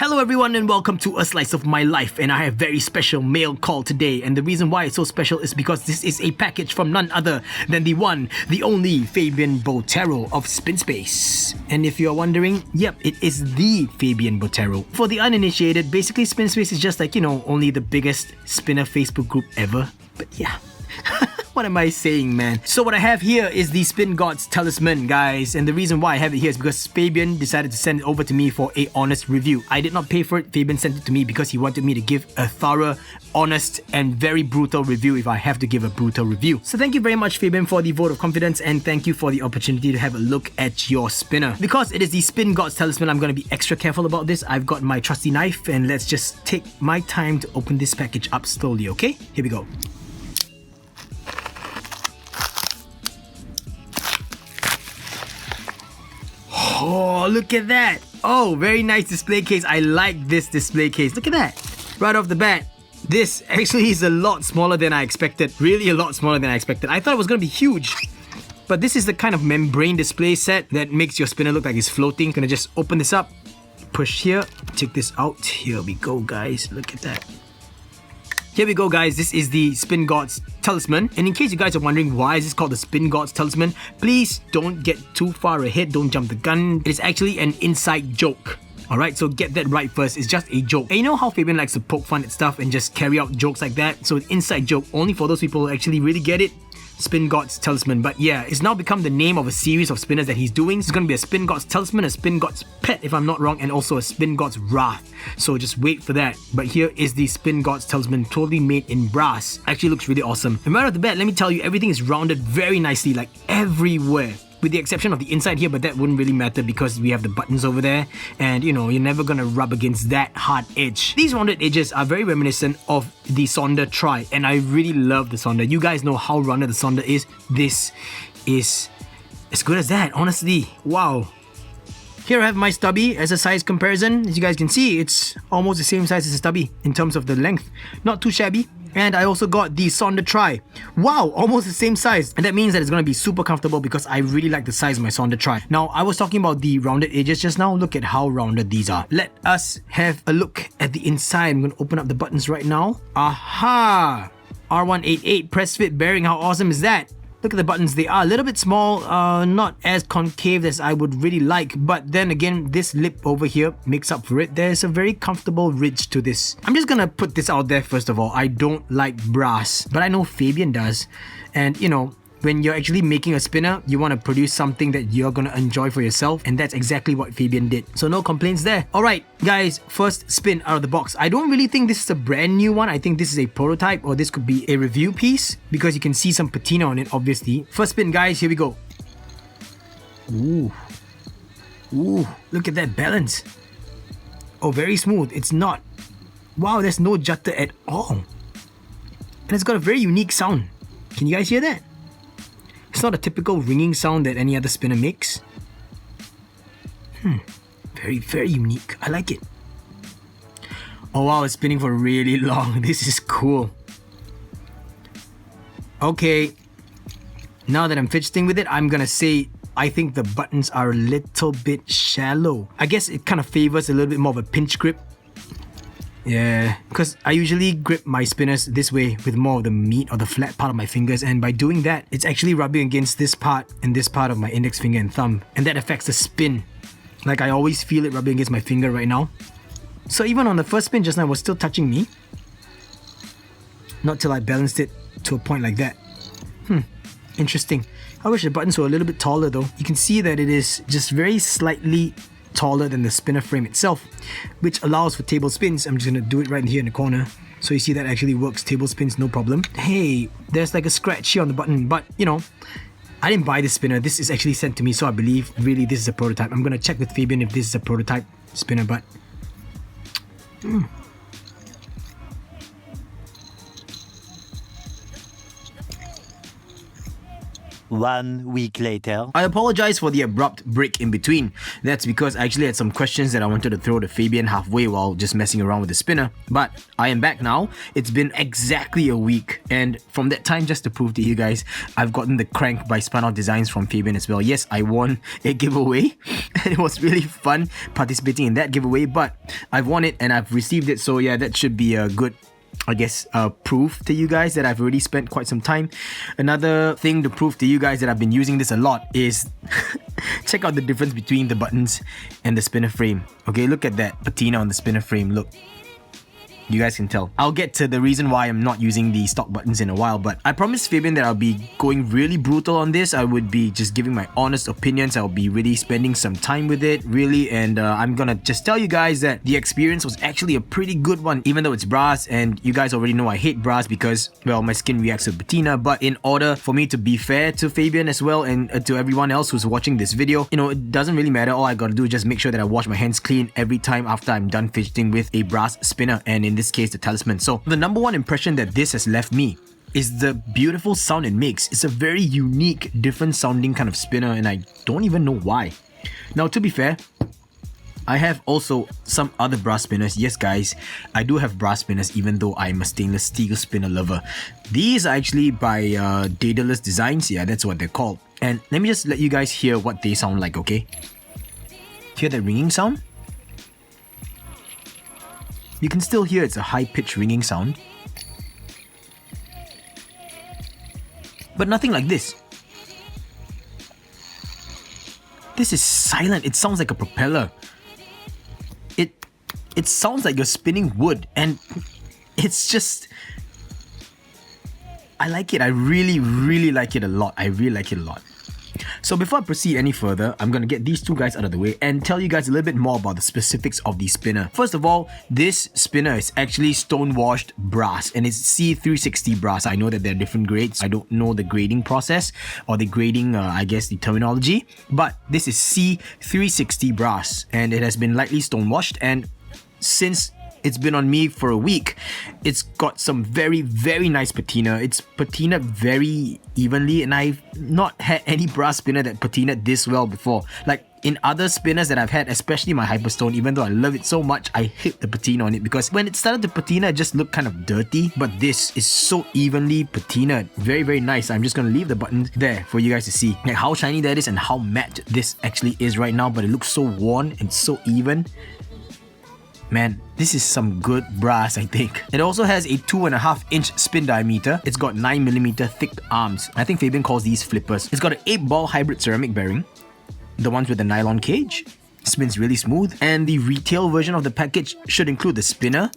Hello everyone and welcome to A Slice of My Life, and I have a very special mail call today, and the reason why it's so special is because this is a package from none other than the one, the only Fabian Botero of Spin Space. And if you're wondering, yep, it is the Fabian Botero. For the uninitiated, basically Spin Space is just like, only the biggest spinner Facebook group ever. But yeah. What am I saying, man? So what I have here is the Spin God's Talisman, guys. And the reason why I have it here is because Fabian decided to send it over to me for a honest review. I did not pay for it. Fabian sent it to me because he wanted me to give a thorough, honest, and very brutal review if I have to give a brutal review. So thank you very much, Fabian, for the vote of confidence, and thank you for the opportunity to have a look at your spinner. Because it is the Spin God's Talisman, I'm going to be extra careful about this. I've got my trusty knife, and let's just take my time to open this package up slowly, okay? Here we go. Oh, look at that. Oh, very nice display case. I like this display case. Look at that. Right off the bat. This actually is a lot smaller than I expected. Really a lot smaller than I expected. I thought it was going to be huge. But this is the kind of membrane display set that makes your spinner look like it's floating. Gonna just open this up. Push here. Take this out. Here we go, guys. Look at that. Here we go, guys. This is the Spin God's Talisman. And in case you guys are wondering why is this called the Spin God's Talisman, please don't get too far ahead. Don't jump the gun. It is actually an inside joke. Alright, so get that right first. It's just a joke. And you know how Fabian likes to poke fun at stuff and just carry out jokes like that? So it's inside joke only for those people who actually really get it. Spin God's Talisman. But yeah, it's now become the name of a series of spinners that he's doing. It's going to be a Spin God's Talisman, a Spin God's Pet if I'm not wrong, and also a Spin God's Wrath. So just wait for that. But here is the Spin God's Talisman, totally made in brass. Actually looks really awesome. And right off the bat, let me tell you, everything is rounded very nicely, like everywhere. With the exception of the inside here, but that wouldn't really matter because we have the buttons over there, and you're never gonna rub against that hard edge. These rounded edges are very reminiscent of the Sonder Tri, and I really love the Sonder. You guys know how rounded the Sonder is. This is as good as that, honestly. Wow. Here I have my stubby as a size comparison. As you guys can see, it's almost the same size as a stubby in terms of the length. Not too shabby. And I also got the Sonder Tri. Wow, almost the same size. And that means that it's going to be super comfortable because I really like the size of my Sonder Tri. Now, I was talking about the rounded edges just now. Look at how rounded these are. Let us have a look at the inside. I'm going to open up the buttons right now. Aha! R188 press fit bearing. How awesome is that? Look at the buttons, they are a little bit small, not as concave as I would really like, but then again, this lip over here makes up for it. There's a very comfortable ridge to this. I'm just gonna put this out there first of all. I don't like brass, but I know Fabian does. And when you're actually making a spinner, you want to produce something that you're going to enjoy for yourself, and that's exactly what Fabian did. So no complaints there. Alright guys, first spin out of the box. I don't really think this is a brand new one. I think this is a prototype, or this could be a review piece because you can see some patina on it, obviously. First spin, guys, here we go. Ooh, look at that balance. Oh, very smooth. It's not. Wow, there's no jutter at all. And it's got a very unique sound. Can you guys hear that? It's not a typical ringing sound that any other spinner makes. Very, very unique. I like it. Oh wow, it's spinning for really long. This is cool. Okay. Now that I'm fidgeting with it, I'm gonna say I think the buttons are a little bit shallow. I guess it kind of favors a little bit more of a pinch grip. Yeah, because I usually grip my spinners this way with more of the meat or the flat part of my fingers, and by doing that, it's actually rubbing against this part and this part of my index finger and thumb, and that affects the spin. Like I always feel it rubbing against my finger right now. So even on the first spin just now, it was still touching me. Not till I balanced it to a point like that. Interesting. I wish the buttons were a little bit taller though. You can see that it is just very slightly taller than the spinner frame itself, which allows for table spins. I'm just gonna do it right here in the corner, so you see that actually works. Table spins, no problem. Hey, there's like a scratch here on the button, but I didn't buy this spinner. This is actually sent to me, so I believe really this is a prototype. I'm gonna check with Fabian if this is a prototype spinner, but 1 week later. I apologize for the abrupt break in between. That's because I actually had some questions that I wanted to throw to Fabian halfway while just messing around with the spinner. But I am back now. It's been exactly a week, and from that time, just to prove to you guys, I've gotten the crank by Spun-Out Designs from Fabian as well. Yes, I won a giveaway and it was really fun participating in that giveaway, but I've won it and I've received it, so yeah, that should be a good, I guess, proof to you guys that I've already spent quite some time. Another thing to prove to you guys that I've been using this a lot is check out the difference between the buttons and the spinner frame. Okay, look at that patina on the spinner frame. Look, you guys can tell. I'll get to the reason why I'm not using the stock buttons in a while, but I promised Fabian that I'll be going really brutal on this. I would be just giving my honest opinions. I'll be really spending some time with it, really, and I'm gonna just tell you guys that the experience was actually a pretty good one, even though it's brass, and you guys already know I hate brass because, well, my skin reacts to patina. But in order for me to be fair to Fabian as well, and to everyone else who's watching this video, you know, it doesn't really matter. All I gotta do is just make sure that I wash my hands clean every time after I'm done fidgeting with a brass spinner, and in this case, the Talisman. So the number one impression that this has left me is the beautiful sound it makes. It's a very unique, different sounding kind of spinner, and I don't even know why. Now, to be fair, I have also some other brass spinners. Yes, guys, I do have brass spinners, even though I'm a stainless steel spinner lover. These are actually by Daedalus Designs. Yeah, that's what they're called. And let me just let you guys hear what they sound like, okay? Hear that ringing sound? You can still hear it's a high-pitched ringing sound. But nothing like this. This is silent. It sounds like a propeller. It sounds like you're spinning wood, and it's just... I like it. I really, really like it a lot. I really like it a lot. So before I proceed any further, I'm gonna get these two guys out of the way and tell you guys a little bit more about the specifics of the spinner. First of all, this spinner is actually stone-washed brass, and it's C360 brass. I know that there are different grades. I don't know the grading process or the grading, I guess, the terminology, but this is C360 brass, and it has been lightly stone-washed, and since it's been on me for a week, it's got some very, very nice patina. It's patinaed very evenly, and I've not had any brass spinner that patinaed this well before. Like in other spinners that I've had, especially my Hyperstone, even though I love it so much, I hate the patina on it because when it started to patina, it just looked kind of dirty. But this is so evenly patinaed. Very, very nice. I'm just gonna leave the button there for you guys to see like how shiny that is and how matte this actually is right now, but it looks so worn and so even. Man, this is some good brass, I think. It also has a 2.5-inch spin diameter. It's got 9mm thick arms. I think Fabian calls these flippers. It's got an 8-ball hybrid ceramic bearing, the ones with the nylon cage. Spins really smooth. And the retail version of the package should include the spinner,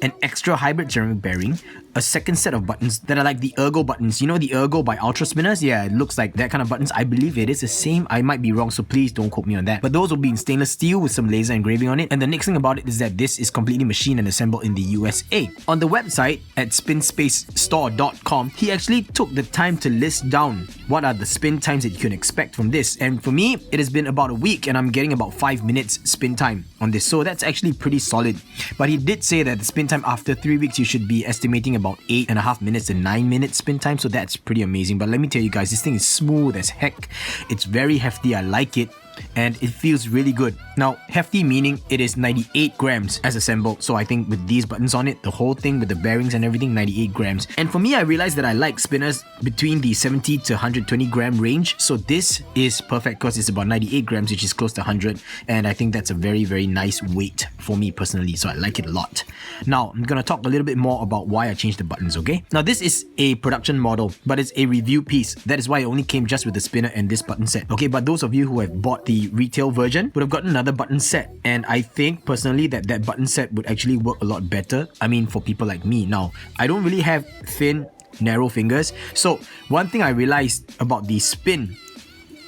an extra hybrid ceramic bearing, a second set of buttons that are like the ergo buttons. You know the ergo by Ultra Spinners? Yeah, it looks like that kind of buttons. I believe it is the same. I might be wrong, so please don't quote me on that. But those will be in stainless steel with some laser engraving on it. And the next thing about it is that this is completely machined and assembled in the USA. On the website at spinspacestore.com, he actually took the time to list down what are the spin times that you can expect from this. And for me, it has been about a week and I'm getting about 5 minutes spin time on this. So that's actually pretty solid. But he did say that the spin time after 3 weeks, you should be estimating about 8.5 minutes to 9 minutes spin time, so that's pretty amazing. But let me tell you guys, this thing is smooth as heck. It's very hefty. I like it, and it feels really good. Now, hefty meaning it is 98 grams as assembled. So I think with these buttons on it, the whole thing with the bearings and everything, 98 grams. And for me, I realized that I like spinners between the 70 to 120 gram range. So this is perfect because it's about 98 grams, which is close to 100. And I think that's a very, very nice weight for me personally. So I like it a lot. Now, I'm gonna talk a little bit more about why I changed the buttons, okay? Now, this is a production model, but it's a review piece. That is why it only came just with the spinner and this button set, okay? But those of you who have bought the retail version would have gotten another button set, and I think personally that button set would actually work a lot better. I mean, for people like me. Now, I don't really have thin, narrow fingers, so one thing I realized about the spin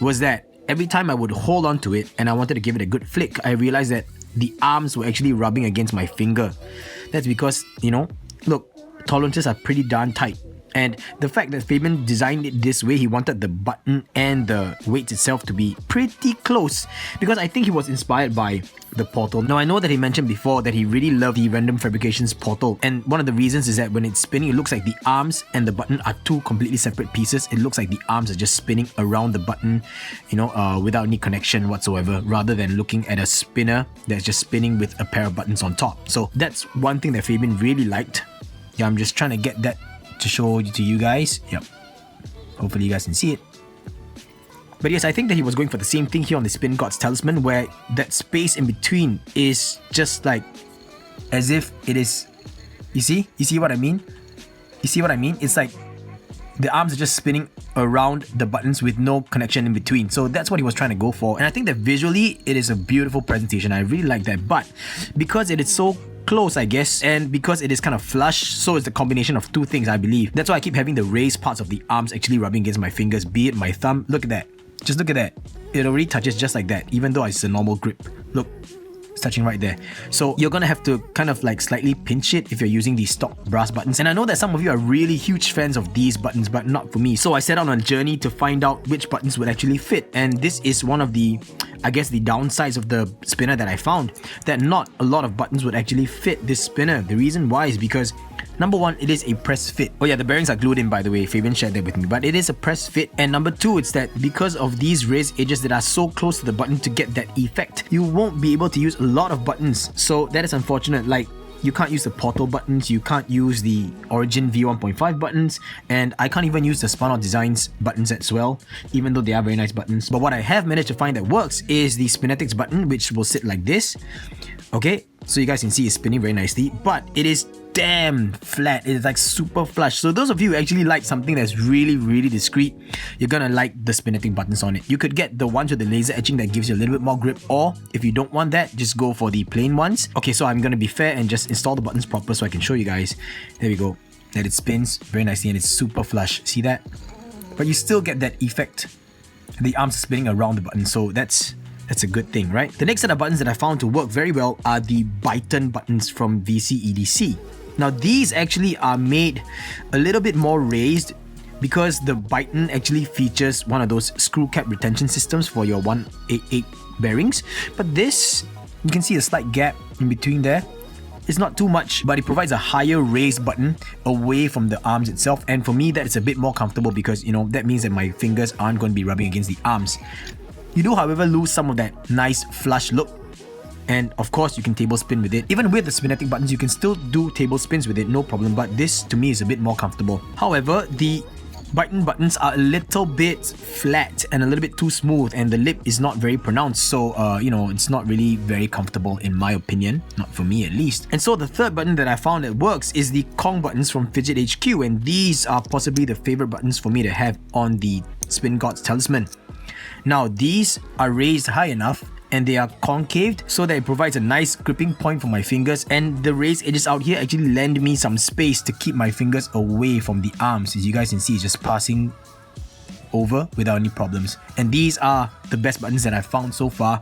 was that every time I would hold on to it and I wanted to give it a good flick, I realized that the arms were actually rubbing against my finger. That's because, you know, look, tolerances are pretty darn tight. And the fact that Fabian designed it this way, he wanted the button and the weights itself to be pretty close, because I think he was inspired by the portal. Now, I know that he mentioned before that he really loved the Random Fabrications portal, and one of the reasons is that when it's spinning, it looks like the arms and the button are two completely separate pieces. It looks like the arms are just spinning around the button, you know, without any connection whatsoever, rather than looking at a spinner that's just spinning with a pair of buttons on top. So that's one thing that Fabian really liked. Yeah, I'm just trying to get that to show to you guys. Yep. Hopefully you guys can see it. But yes, I think that he was going for the same thing here on the Spin God's Talisman, where that space in between is just like as if it is... You see what I mean? You see what I mean? It's like the arms are just spinning around the buttons with no connection in between. So that's what he was trying to go for. And I think that visually, it is a beautiful presentation. I really like that. But because it is so close, I guess, and because it is kind of flush, so it's the combination of two things, I believe. That's why I keep having the raised parts of the arms actually rubbing against my fingers, be it my thumb. Look at that. Just look at that. It already touches just like that, even though it's a normal grip. Look, it's touching right there. So you're gonna have to kind of like slightly pinch it if you're using these stock brass buttons. And I know that some of you are really huge fans of these buttons, but not for me. So I set out on a journey to find out which buttons would actually fit. And this is one of the, I guess, the downsides of the spinner that I found, that not a lot of buttons would actually fit this spinner. The reason why is because number one, it is a press fit. Oh yeah, the bearings are glued in, by the way. Fabian shared that with me. But it is a press fit. And number two, it's that because of these raised edges that are so close to the button to get that effect, you won't be able to use a lot of buttons. So that is unfortunate. Like, you can't use the portal buttons, you can't use the Origin V1.5 buttons, and I can't even use the Spun Out Designs buttons as well, even though they are very nice buttons. But what I have managed to find that works is the Spinetics button, which will sit like this. Okay, so you guys can see it's spinning very nicely, but it is damn flat. It is like super flush. So those of you who actually like something that's really discreet, you're gonna like the Spinetic buttons on it. You could get the ones with the laser etching that gives you a little bit more grip, or if you don't want that, just go for the plain ones. Okay, so I'm gonna be fair and just install the buttons proper so I can show you guys. There we go. That it spins very nicely and it's super flush. See that? But you still get that effect. The arms are spinning around the button, so that's a good thing, right? The next set of buttons that I found to work very well are the Byton buttons from Vc Edc. Now these actually are made a little bit more raised because the Byton actually features one of those screw cap retention systems for your 188 bearings. But this, you can see a slight gap in between there. It's not too much, but it provides a higher raised button away from the arms itself. And for me, that is a bit more comfortable because, you know, that means that my fingers aren't going to be rubbing against the arms. You do, however, lose some of that nice flush look. And of course, you can table spin with it. Even with the Spinetic buttons, you can still do table spins with it, no problem. But this, to me, is a bit more comfortable. However, the Byton buttons are a little bit flat and a little bit too smooth, and the lip is not very pronounced. So, you know, it's not really very comfortable in my opinion. Not for me, at least. And so the third button that I found that works is the Kong buttons from Fidget HQ. And these are possibly the favorite buttons for me to have on the Spin God's Talisman. Now, these are raised high enough and they are concaved so that it provides a nice gripping point for my fingers, and the raised edges out here actually lend me some space to keep my fingers away from the arms. As you guys can see, it's just passing over without any problems. And these are the best buttons that I've found so far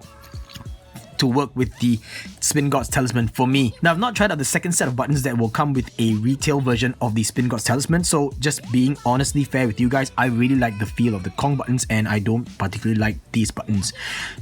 to work with the Spin God's Talisman for me. Now, I've not tried out the second set of buttons that will come with a retail version of the Spin God's Talisman, so just being honestly fair with you guys, I really like the feel of the Kong buttons and I don't particularly like these buttons.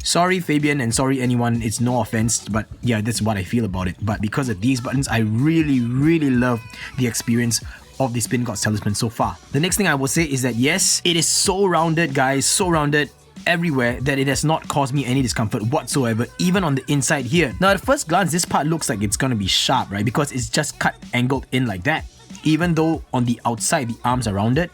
Sorry Fabian and sorry anyone, it's no offense, but yeah, that's what I feel about it. But because of these buttons, I really love the experience of the Spin God's Talisman so far. The next thing I will say is that yes, it is so rounded, guys, so rounded everywhere that it has not caused me any discomfort whatsoever, even on the inside here. Now, at first glance, this part looks like it's gonna be sharp, right? Because it's just cut angled in like that, even though on the outside the arms are rounded.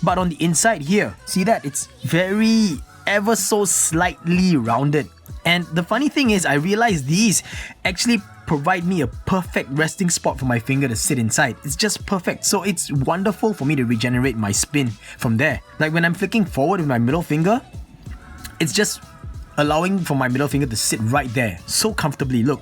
But on the inside here, see that? It's very ever so slightly rounded. And the funny thing is, I realized these actually provide me a perfect resting spot for my finger to sit inside. It's just perfect. So it's wonderful for me to regenerate my spin from there. Like when I'm flicking forward with my middle finger, it's just allowing for my middle finger to sit right there so comfortably, look.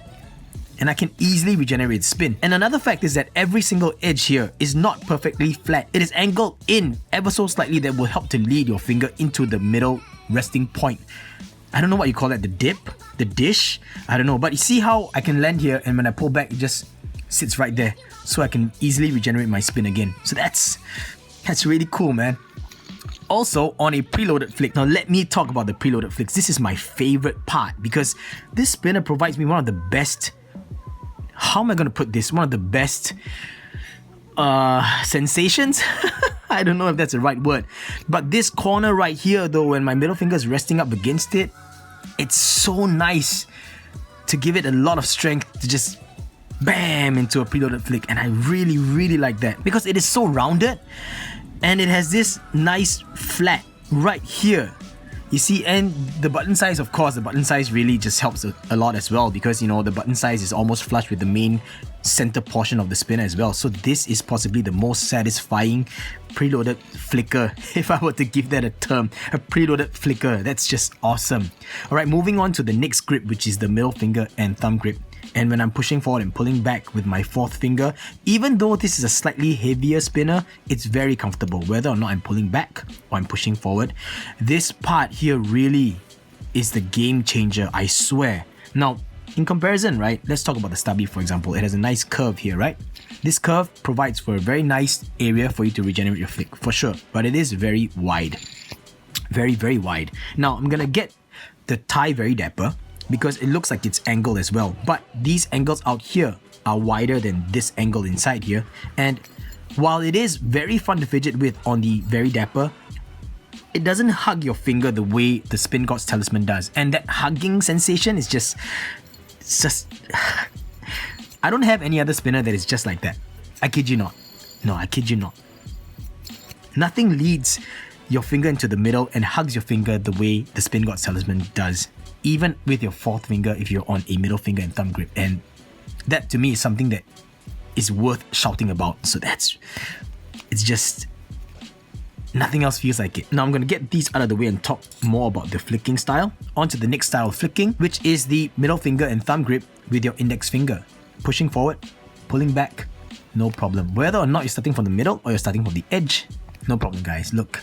And I can easily regenerate spin. And another fact is that every single edge here is not perfectly flat. It is angled in ever so slightly that will help to lead your finger into the middle resting point. I don't know what you call that, the dip, the dish, I don't know. But you see how I can land here and when I pull back, it just sits right there. So I can easily regenerate my spin again. So that's That's really cool, man. Also, on a preloaded flick. Now, let me talk about the preloaded flicks. This is my favorite part because this spinner provides me one of the best... How am I going to put this? One of the best sensations? I don't know if that's the right word. But this corner right here, though, when my middle finger is resting up against it, it's so nice to give it a lot of strength to just bam into a preloaded flick. And I really, really like that because it is so rounded. And it has this nice flat right here. You see, and the button size, of course, the button size really just helps a lot as well because, you know, the button size is almost flush with the main center portion of the spinner as well. So this is possibly the most satisfying preloaded flicker, if I were to give that a term, a preloaded flicker. That's just awesome. All right, moving on to the next grip, which is the middle finger and thumb grip. And when I'm pushing forward and pulling back with my fourth finger, even though this is a slightly heavier spinner, it's very comfortable, whether or not I'm pulling back or I'm pushing forward. This part here really is the game changer, I swear. Now, in comparison, right, let's talk about the stubby, for example. It has a nice curve here, right? This curve provides for a very nice area for you to regenerate your flick, for sure. But it is very wide. Very, very wide. Now, I'm gonna get the tie very dapper, because it looks like it's angled as well. But these angles out here are wider than this angle inside here. And while it is very fun to fidget with on the very dapper, it doesn't hug your finger the way the SPINGOD'S Talisman does. And that hugging sensation is just... I don't have any other spinner that is just like that. I kid you not. No, I kid you not. Nothing leads your finger into the middle and hugs your finger the way the SPINGOD'S Talisman does. Even with your fourth finger if you're on a middle finger and thumb grip. And that to me is something that is worth shouting about. So it's just, nothing else feels like it. Now I'm going to get these out of the way and talk more about the flicking style. On to the next style of flicking, which is the middle finger and thumb grip with your index finger. Pushing forward, pulling back, no problem. Whether or not you're starting from the middle or you're starting from the edge, no problem, guys. Look.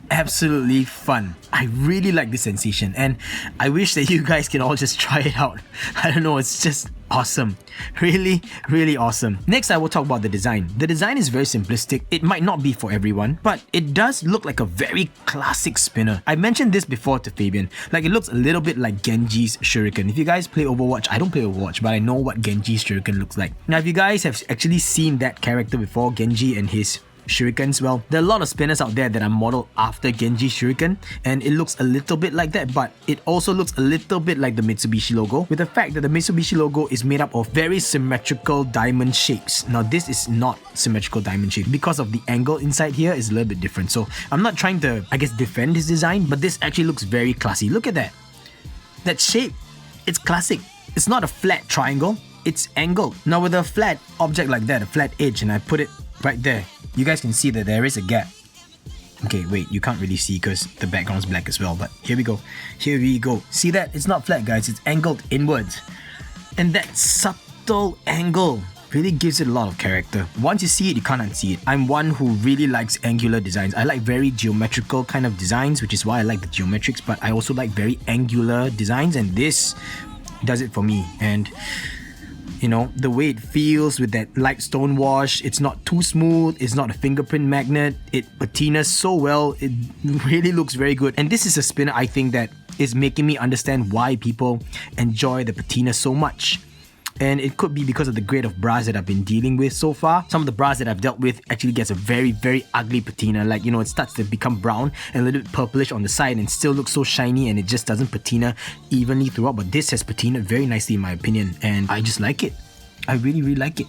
Absolutely fun. I really like this sensation and I wish that you guys can all just try it out. I don't know, it's just awesome. Really, really awesome. Next, I will talk about the design. The design is very simplistic. It might not be for everyone, but it does look like a very classic spinner. I mentioned this before to Fabian. Like, it looks a little bit like Genji's Shuriken. If you guys play Overwatch, I don't play Overwatch, but I know what Genji's Shuriken looks like. Now, if you guys have actually seen that character before, Genji and his shurikens, well, there are a lot of spinners out there that are modeled after Genji Shuriken, and it looks a little bit like that, but it also looks a little bit like the Mitsubishi logo, with the fact that the Mitsubishi logo is made up of very symmetrical diamond shapes. Now, this is not symmetrical diamond shape because of the angle inside here is a little bit different. So I'm not trying to, I guess, defend his design, but this actually looks very classy. Look at that. That shape, it's classic. It's not a flat triangle, it's angled. Now, with a flat object like that, a flat edge, and I put it right there, you guys can see that there is a gap. Okay, wait, you can't really see because the background's black as well, but here we go. Here we go. See that? It's not flat, guys. It's angled inwards. And that subtle angle really gives it a lot of character. Once you see it, you can't unsee it. I'm one who really likes angular designs. I like very geometrical kind of designs, which is why I like the geometrics, but I also like very angular designs, and this does it for me. And you know, the way it feels with that light stone wash, it's not too smooth, it's not a fingerprint magnet, it patinas so well, it really looks very good. And this is a spinner I think that is making me understand why people enjoy the patina so much. And it could be because of the grade of brass that I've been dealing with so far. Some of the brass that I've dealt with actually gets a very, very ugly patina. Like, you know, it starts to become brown and a little bit purplish on the side and still looks so shiny, and it just doesn't patina evenly throughout. But this has patinaed very nicely in my opinion, and I just like it. I really, really like it.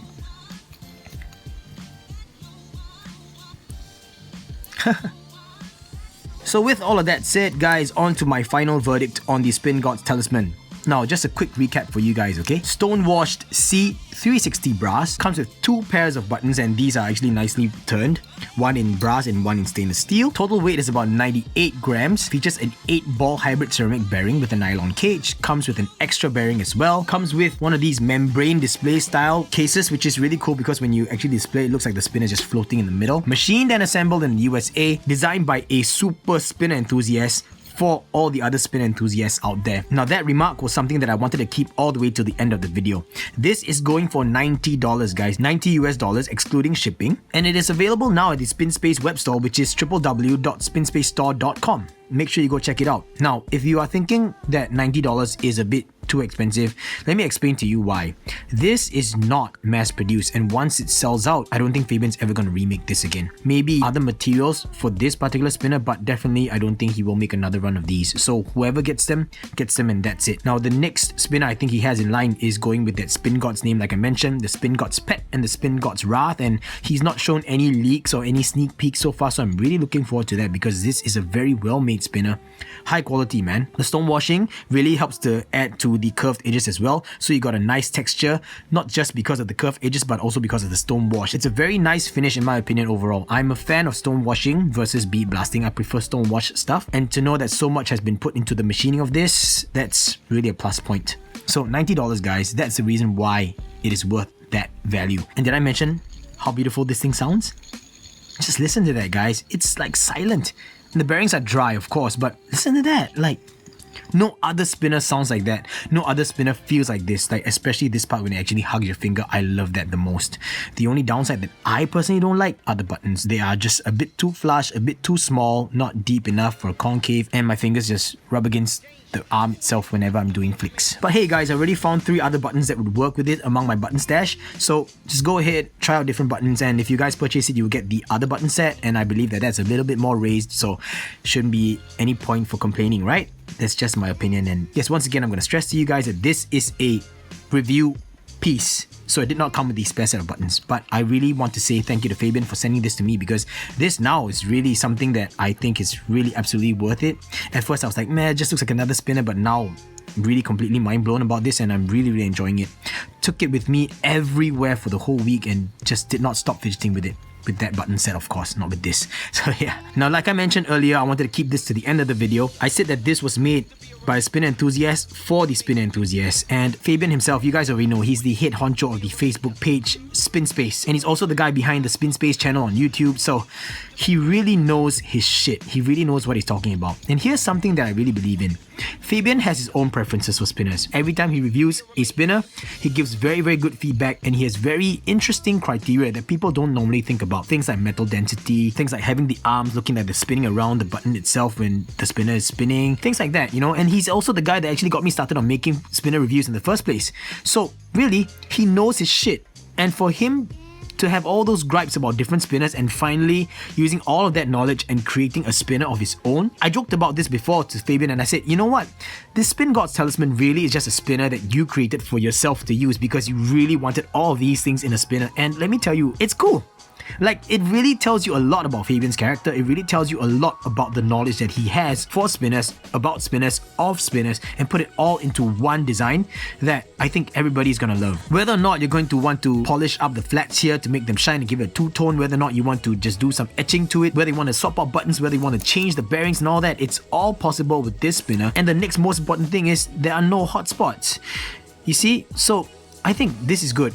So with all of that said, guys, on to my final verdict on the SPINGOD'S Talisman. Now, just a quick recap for you guys, okay? Stone-washed C360 brass comes with 2 pairs of buttons, and these are actually nicely turned. One in brass and one in stainless steel. Total weight is about 98 grams. Features an 8-ball hybrid ceramic bearing with a nylon cage. Comes with an extra bearing as well. Comes with one of these membrane display style cases, which is really cool because when you actually display, it looks like the spinner is just floating in the middle. Machined and assembled in the USA. Designed by a super spinner enthusiast, for all the other spin enthusiasts out there. Now that remark was something that I wanted to keep all the way to the end of the video. This is going for $90 guys, $90 excluding shipping, and it is available now at the Spin Space web store, which is www.spinspacestore.com. Make sure you go check it out. Now, if you are thinking that $90 is a bit too expensive, let me explain to you why. This is not mass produced, and once it sells out, I don't think Fabian's ever going to remake this again. Maybe other materials for this particular spinner, but definitely I don't think he will make another run of these. So whoever gets them, and that's it. Now the next spinner I think he has in line is going with that Spin God's name, like I mentioned, the Spin God's Pet and the Spin God's Wrath, and he's not shown any leaks or any sneak peeks so far, so I'm really looking forward to that because this is a very well made spinner. High quality, man. The stone washing really helps to add to the curved edges as well, so you got a nice texture, not just because of the curved edges but also because of the stone wash. It's a very nice finish in my opinion overall. I'm a fan of stone washing versus bead blasting. I prefer stone wash stuff, and to know that so much has been put into the machining of this, that's really a plus point. So $90 guys, that's the reason why it is worth that value. And did I mention how beautiful this thing sounds? Just listen to that guys, it's like silent. And the bearings are dry of course, but listen to that, like no other spinner sounds like that. No other spinner feels like this, like especially this part when it actually hugs your finger. I love that the most. The only downside that I personally don't like are the buttons. They are just a bit too flush, a bit too small, not deep enough for a concave, and my fingers just rub against the arm itself whenever I'm doing flicks. But hey guys, I already found 3 other buttons that would work with it among my button stash, so just go ahead, try out different buttons, and if you guys purchase it, you will get the other button set, and I believe that that's a little bit more raised, so shouldn't be any point for complaining, right? That's just my opinion. And yes, once again, I'm going to stress to you guys that this is a review piece, so it did not come with the spare set of buttons, but I really want to say thank you to Fabian for sending this to me, because this now is really something that I think is really absolutely worth it. At first I was like, man, it just looks like another spinner, but now I'm really completely mind blown about this, and I'm really enjoying it. Took it with me everywhere for the whole week and just did not stop fidgeting with it. With that button set, of course, not with this. So yeah. Now, like I mentioned earlier, I wanted to keep this to the end of the video. I said that this was made by a spinner enthusiast for the spinner enthusiasts, and Fabian himself, you guys already know, he's the head honcho of the Facebook page Spin Space, and he's also the guy behind the Spin Space channel on YouTube, so he really knows his shit. He really knows what he's talking about. And here's something that I really believe in. Fabian has his own preferences for spinners. Every time he reviews a spinner, he gives very good feedback, and he has very interesting criteria that people don't normally think about. Things like metal density, things like having the arms looking like they're spinning around the button itself when the spinner is spinning, things like that, you know. And he's also the guy that actually got me started on making spinner reviews in the first place. So really, he knows his shit. And for him to have all those gripes about different spinners and finally using all of that knowledge and creating a spinner of his own. I joked about this before to Fabian and I said, you know what? This Spin God's Talisman really is just a spinner that you created for yourself to use because you really wanted all of these things in a spinner, and let me tell you, it's cool. Like, it really tells you a lot about Fabian's character. It really tells you a lot about the knowledge that he has for spinners, about spinners, of spinners, and put it all into one design that I think everybody's gonna love. Whether or not you're going to want to polish up the flats here to make them shine and give it a two-tone, whether or not you want to just do some etching to it, whether you want to swap out buttons, whether you want to change the bearings and all that, it's all possible with this spinner. And the next most important thing is there are no hot spots. You see? So I think this is good.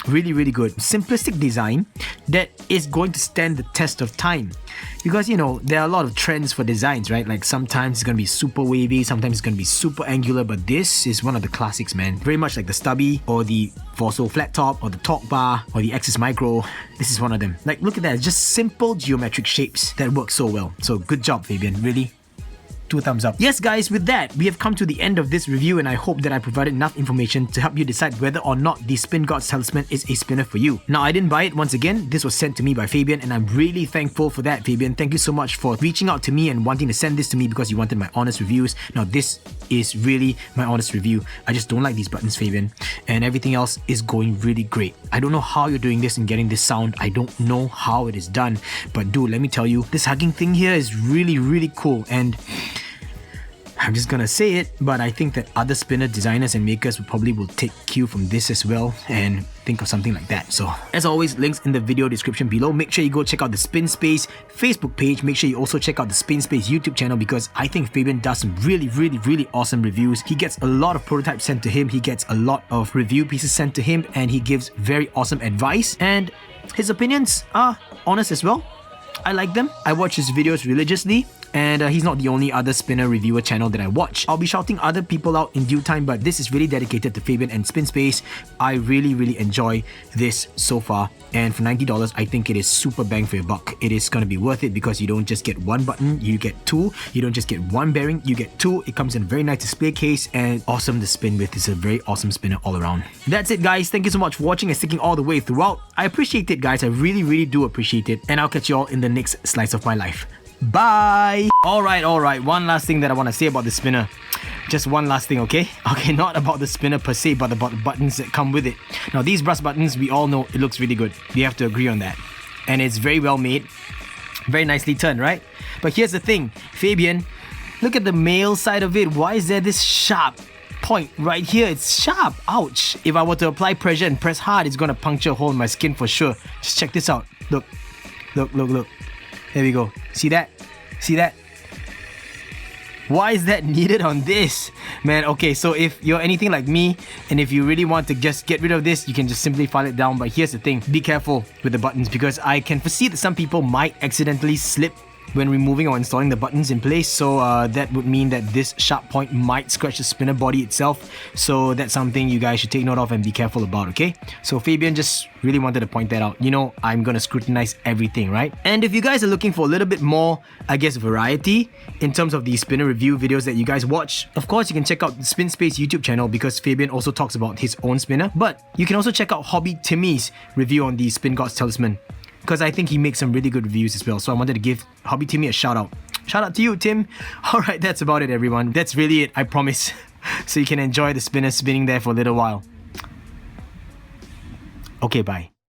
Really good. Simplistic design that is going to stand the test of time, because you know there are a lot of trends for designs, right? Like sometimes it's gonna be super wavy, sometimes it's gonna be super angular, but this is one of the classics, man. Very much like the stubby or the Vorso flat top or the torque bar or the Axis Micro. This is one of them. Like, look at that, it's just simple geometric shapes that work so well. So good job, Fabian, really. 2 thumbs up. Yes guys, with that, we have come to the end of this review, and I hope that I provided enough information to help you decide whether or not the Spin God's Talisman is a spinner for you. Now, I didn't buy it. Once again, this was sent to me by Fabian, and I'm really thankful for that, Fabian. Thank you so much for reaching out to me and wanting to send this to me because you wanted my honest reviews. Now, this is really my honest review. I just don't like these buttons, Fabian, and everything else is going really great. I don't know how you're doing this and getting this sound. I don't know how it is done, but dude, let me tell you, this hugging thing here is really cool, and I'm just gonna say it, but I think that other spinner designers and makers probably will take cue from this as well and think of something like that. So as always, links in the video description below. Make sure you go check out the Spin Space Facebook page. Make sure you also check out the Spin Space YouTube channel, because I think Fabian does some really awesome reviews. He gets a lot of prototypes sent to him, he gets a lot of review pieces sent to him, and he gives very awesome advice, and his opinions are honest as well. I like them. I watch his videos religiously. And he's not the only other spinner reviewer channel that I watch. I'll be shouting other people out in due time, but this is really dedicated to Fabian and Spin Space. I really enjoy this so far. And for $90, I think it is super bang for your buck. It is going to be worth it because you don't just get one button, you get two. You don't just get one bearing, you get two. It comes in a very nice display case and awesome to spin with. It's a very awesome spinner all around. That's it, guys. Thank you so much for watching and sticking all the way throughout. I appreciate it, guys. I really do appreciate it. And I'll catch you all in the next slice of my life. Bye! Alright. One last thing that I want to say about the spinner. Just one last thing, okay? Okay, not about the spinner per se, but about the buttons that come with it. Now, these brass buttons, we all know it looks really good. We have to agree on that. And it's very well made. Very nicely turned, right? But here's the thing. Fabian, look at the male side of it. Why is there this sharp point right here? It's sharp. Ouch. If I were to apply pressure and press hard, it's going to puncture a hole in my skin for sure. Just check this out. Look. There we go. See that? See that? Why is that needed on this? Man, okay, so if you're anything like me, and if you really want to just get rid of this, you can just simply file it down. But here's the thing, be careful with the buttons because I can foresee that some people might accidentally slip when removing or installing the buttons in place. So that would mean that this sharp point might scratch the spinner body itself. So that's something you guys should take note of and be careful about, okay? So Fabian just really wanted to point that out. You know, I'm gonna scrutinize everything, right? And if you guys are looking for a little bit more, I guess, variety in terms of the spinner review videos that you guys watch, of course, you can check out the Spin Space YouTube channel because Fabian also talks about his own spinner. But you can also check out Hobby Timmy's review on the SPINGOD'S Talisman, because I think he makes some really good reviews as well. So I wanted to give Hobby Timmy a shout out. Shout out to you, Tim. Alright, that's about it, everyone. That's really it, I promise. So you can enjoy the spinner spinning there for a little while. Okay, bye.